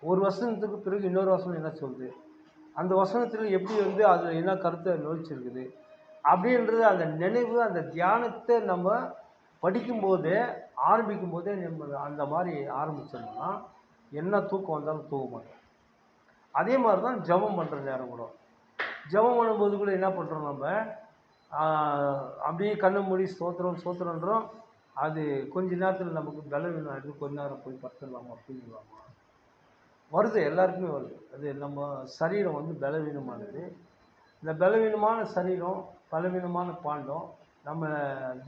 ஒரு வசனத்துக்கு பிறகு இன்னொரு வசனம் என்ன சொல்லுது, அந்த வசனத்தில் எப்படி வந்து அதில் என்ன கருத்தை நுழைச்சிருக்குது அப்படின்றது அந்த நினைவு, அந்த தியானத்தை நம்ம படிக்கும்போதே ஆரம்பிக்கும் போதே நம்ம அந்த மாதிரி ஆரம்பிச்சோம்னா என்ன தூக்கம் வந்தாலும் தூங்க மாட்டோம். அதே மாதிரி தான் ஜெபம் பண்ணுற நேரம் கூட. ஜெபம் பண்ணும்போது கூட என்ன பண்ணுறோம் நம்ம, அப்படியே கண்ணை மூடி ஸ்தோத்திரம் ஸ்தோத்திரன்றோம். அது கொஞ்ச நேரத்தில் நமக்கு பலவீனம் ஆகிடுது. கொஞ்ச நேரம் போய் படுத்துடலாமா தூங்கிடலாமா வருது, எல்லாருக்குமே வருது. அது நம்ம சரீரம் வந்து பலவீனமானது. இந்த பலவீனமான சரீரம், பலவீனமான பாண்டம் நம்ம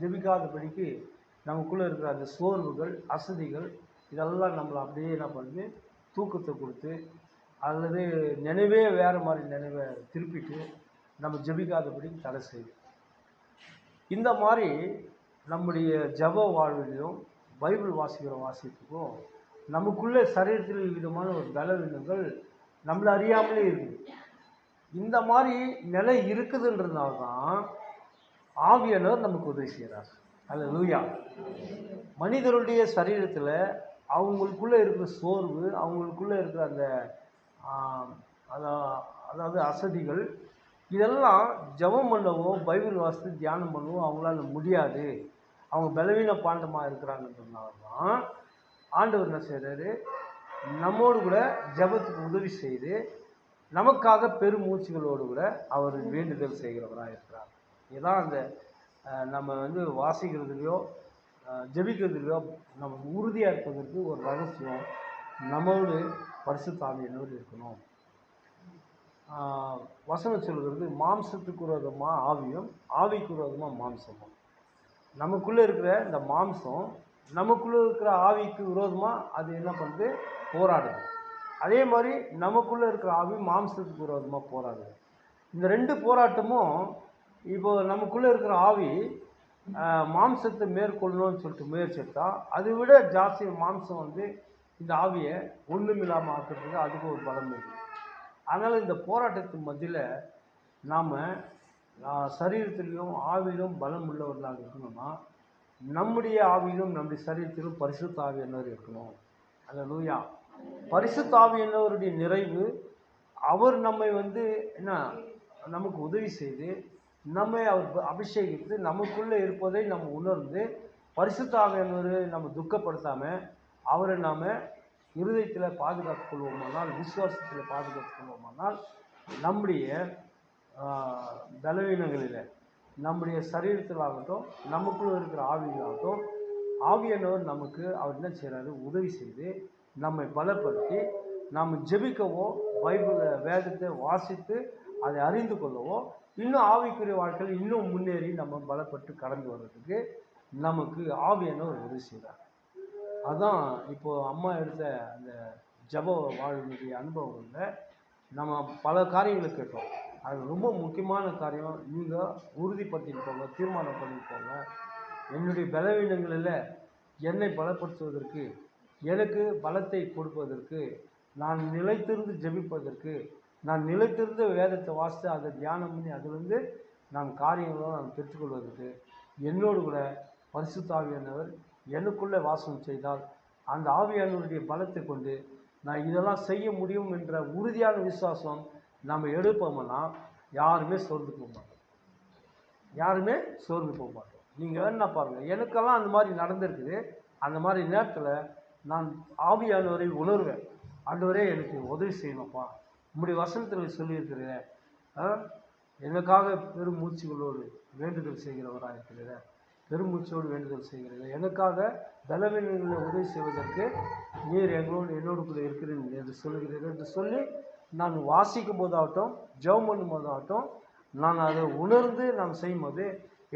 ஜெபிக்காதபடிக்கு நமக்குள்ளே இருக்கிற அந்த சோர்வுகள், அசதிகள் இதெல்லாம் நம்மளை அப்படியே என்ன பண்ணுது, தூக்கத்தை கொடுத்து அல்லது நினைவே வேறு மாதிரி நினைவை திருப்பிட்டு நம்ம ஜெபிக்காதபடிக்கு தடை செய்யுது. இந்த மாதிரி நம்முடைய ஜெப வாழ்விலையும் பைபிள் வாசிக்கிற வாசிப்புக்கும் நமக்குள்ளே சரீரத்தில் விதமான ஒரு பலவீனங்கள் நம்மளை அறியாமலே இருக்குது. இந்த மாதிரி நிலை இருக்குதுன்றதுனால தான் ஆவியானவர் நமக்கு உதவி செய்கிறார். அல்லேலூயா. மனிதருடைய சரீரத்தில் அவங்களுக்குள்ளே இருக்கிற சோர்வு, அவங்களுக்குள்ளே இருக்கிற அந்த அதாவது அசதிகள் இதெல்லாம் ஜெபம் பண்ணவோ பைபிள் வாசித்து தியானம் பண்ணவோ அவங்களால முடியாது. அவங்க பலவீன பாண்டமாக இருக்கிறாங்கன்றதுனால தான் ஆண்டவர் என்ன செய்கிறாரு, நம்மோடு கூட ஜெபத்துக்கு உதவி செய்து நமக்காக பெருமூச்சுகளோடு கூட அவர் வேண்டுதல் செய்கிறவராக இருக்கிறார். இதுதான் அந்த நம்ம வந்து வாசிக்கிறதுலையோ ஜெபிக்கிறதுலையோ நம்ம உறுதியாக இருப்பதற்கு ஒரு ரகசியம், நம்மோடு பரிசுத்த ஆவியானவர் இருக்கணும். வசனம் சொல்கிறது, மாம்சத்துக்கு விரோதமாக ஆவியும் ஆவிக்கு விரோதமாக மாம்சமும். நமக்குள்ளே இருக்கிற இந்த மாம்சம் நமக்குள்ளே இருக்கிற ஆவிக்கு விரோதமாக அது என்ன பண்ணுது, போராடுது. அதே மாதிரி நமக்குள்ளே இருக்கிற ஆவி மாம்சத்துக்கு விரோதமாக போராடுது. இந்த ரெண்டு போராட்டமும் இப்போ நமக்குள்ளே இருக்கிற ஆவி மாம்சத்தை மேற்கொள்ளணும்னு சொல்லிட்டு முயற்சி எடுத்தால் அதை விட ஜாஸ்தி மாம்சம் வந்து இந்த ஆவியை ஒன்றுமில்லாமல் ஆக்கிறதுக்கு அதுக்கு ஒரு பலம் இருக்குது. அதனால் இந்த போராட்டத்தின் மத்தியில் நாம் சரீரத்திலையும் ஆவியிலும் பலம் உள்ளவர்களாக இருக்கணும்னா நம்முடைய ஆவியிலும் நம்முடைய சரீரத்திலும் பரிசுத்த ஆவியானவர் இருக்கணும். அல்லேலூயா. பரிசுத்த ஆவியானவருடைய நிறைவு அவர் நம்மை வந்து என்ன நமக்கு உதவி செய்து நம்மை அவர் அபிஷேகித்து நமக்குள்ளே இருப்பதை நம்ம உணர்ந்து பரிசுத்த ஆவியானவரை நம்ம துக்கப்படுத்தாமல் அவரை நாம் இருதயத்தில் பாதுகாத்துக் கொள்வோமானால், விசுவாசத்தில் பாதுகாத்துக் கொள்வோமானால் நம்முடைய பலவீனங்களில் நம்முடைய சரீரத்தில் ஆகட்டும் நமக்குள்ளே இருக்கிற ஆவிகளாகட்டும் ஆவியானவர் நமக்கு அவர் என்ன செய்கிறாரு, உதவி செய்து நம்மை பலப்படுத்தி நாம் ஜெபிக்கவோ பைபிள் வேதத்தை வாசித்து அதை அறிந்து கொள்ளவோ இன்னும் ஆவிக்குரிய வாழ்க்கையில் இன்னும் முன்னேறி நம்ம பலப்பட்டு கடந்து வர்றதுக்கு நமக்கு ஆவியானவர் உதவி செய்கிறார். அதுதான் இப்போது அம்மா எடுத்த அந்த ஜெப வாழ்வினுடைய அனுபவங்களில் நம்ம பல காரியங்களை கேட்டோம். அது ரொம்ப முக்கியமான காரியம். நீங்கள் உறுதிப்படுத்திட்டு போங்க, தீர்மானம் பண்ணிட்டு போங்க. என்னுடைய பலவீனங்களில் என்னை பலப்படுத்துவதற்கு, எனக்கு பலத்தை கொடுப்பதற்கு, நான் நிலைத்திருந்து ஜெபிப்பதற்கு, நான் நிலைத்திருந்த வேதத்தை வாசித்து அதை தியானம் பண்ணி அதிலிருந்து நான் காரியங்களோ நான் பெற்றுக்கொள்வதற்கு என்னோடு கூட பரிசுத்த ஆவியானவர் எனக்குள்ளே வாசம் செய்தால் அந்த ஆவியானவருடைய பலத்தை கொண்டு நான் இதெல்லாம் செய்ய முடியும் என்ற உறுதியான விசுவாசம் நம்ம எடுப்போம்னா யாருமே சோர்ந்து போக மாட்டோம். யாருமே சோர்ந்து போக மாட்டோம். நீங்கள் என்ன பாருங்கள், எனக்கெல்லாம் அந்த மாதிரி நடந்திருக்குது. அந்த மாதிரி நேரத்தில் நான் ஆவியானவரை உணர்வேன். ஆண்டவரே எனக்கு உதவி செய்யணும்ப்பா, உம்முடைய வசனத்தில் சொல்லியிருக்கிறேன், எனக்காக பெருமூச்சுகளோடு வேண்டுதல் செய்கிறவராக இருக்கிறேன், பெருமூச்சோடு வேண்டுதல் செய்கிறேன், எனக்காக பலவீனங்களை உதவி செய்வதற்கு நீர் என்னோடு கூட இருக்கிறேன் என்று சொல்லுகிறேன் என்று சொல்லி நான் வாசிக்கும் போதாகட்டும் ஜெபம் பண்ணும் போதாகட்டும் நான் அதை உணர்ந்து நான் செய்யும்போது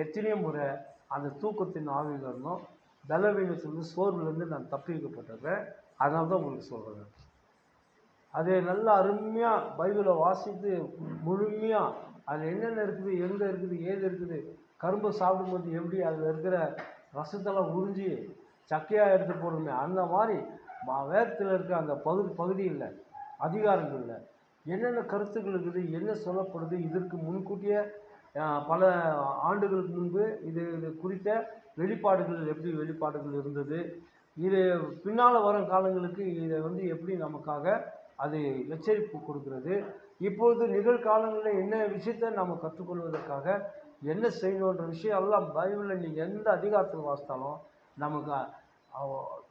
எத்தனையோ முறை அந்த தூக்கத்தின் ஆவியில் இருந்தோம் பலவீனத்திலிருந்து சோர்விலேருந்து நான் தப்பிக்கப்பட்டிருக்கேன். அதனால தான் உங்களுக்கு சொல்கிறேன். அது நல்லா அருமையாக பைபிளை வாசித்து முழுமையாக அதில் என்னென்ன இருக்குது, எங்கே இருக்குது, ஏது இருக்குது, கரும்பு சாப்பிடும்போது எப்படி அதில் இருக்கிற ரசத்தெல்லாம் உறிஞ்சி சக்கையாக எடுத்து போடுமே அந்த மாதிரி வேதத்தில் இருக்கிற அந்த பகுதியில் அதிகாரங்களில் என்னென்ன கருத்துக்கள் இருக்குது, என்ன சொல்லப்படுது, இதற்கு முன்கூட்டியே பல ஆண்டுகளுக்கு முன்பு இது குறித்த வெளிப்பாடுகள் எப்படி வெளிப்பாடுகள் இருந்தது, இது பின்னால் வரும் காலங்களுக்கு இதை வந்து எப்படி நமக்காக அது எச்சரிப்பு கொடுக்கிறது. இப்பொழுது நிகழ்காலங்களில் என்ன விஷயத்தை நம்ம கற்றுக்கொள்வதற்காக என்ன செய்யணுன்ற விஷயம் எல்லாம் பைபிளில் நீங்கள் எந்த அதிகாரத்தில் வாசித்தாலும் நமக்கு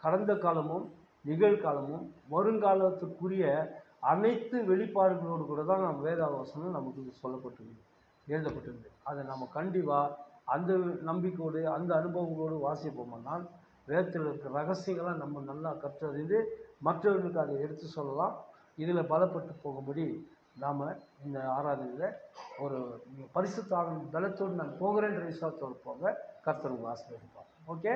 கடந்த காலமும் நிகழ்காலமும் வருங்காலத்துக்குரிய அனைத்து வெளிப்பாடுகளோடு கூட தான் நம்ம வேதாவசனம் நமக்கு சொல்லப்பட்டிருக்கு, எழுதப்பட்டிருக்கு. அதை நம்ம கண்டிப்பாக அந்த நம்பிக்கையோடு அந்த அனுபவங்களோடு வாசிப்போம்னால் வேதத்தில் இருக்கிற ரகசியங்களாக நம்ம நல்லா கற்றறிந்து மற்றவர்களுக்கு அதை எடுத்து சொல்லலாம். இதில் பலப்பட்டு போகும்படி நாம் இந்த ஆராதனையில் ஒரு பரிசுத்த ஆவியின் பலத்தோடு நான் போகிறேன்ற விசுவாசத்தோடு போங்க. கர்த்தர் உங்களை ஆசீர்வதிப்பார். ஓகே.